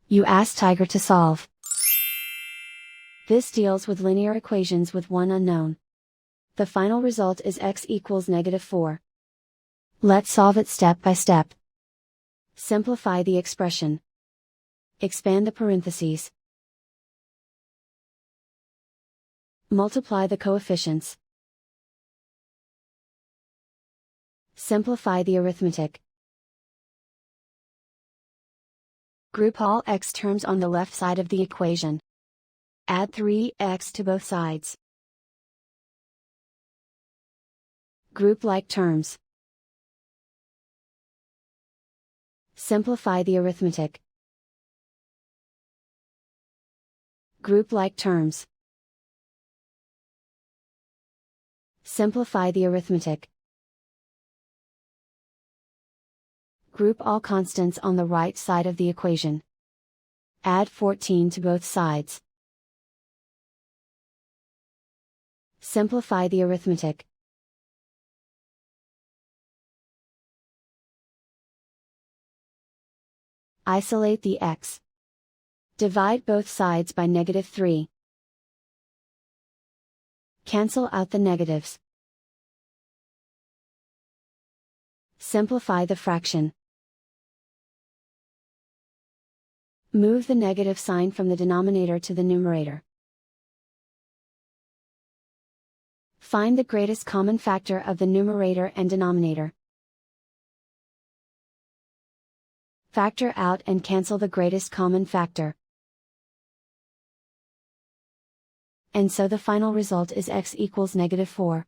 You ask Tiger to solve. This deals with linear equations with one unknown. The final result is x equals -4. Let's solve it step by step. Simplify the expression. Expand the parentheses. Multiply the coefficients. Simplify the arithmetic. Group all x terms on the left side of the equation. Add 3x to both sides. Group like terms. Simplify the arithmetic. Group like terms. Simplify the arithmetic. Group all constants on the right side of the equation. Add 14 to both sides. Simplify the arithmetic. Isolate the x. Divide both sides by -3. Cancel out the negatives. Simplify the fraction. Move the negative sign from the denominator to the numerator. Find the greatest common factor of the numerator and denominator. Factor out and cancel the greatest common factor. And so the final result is x equals -4.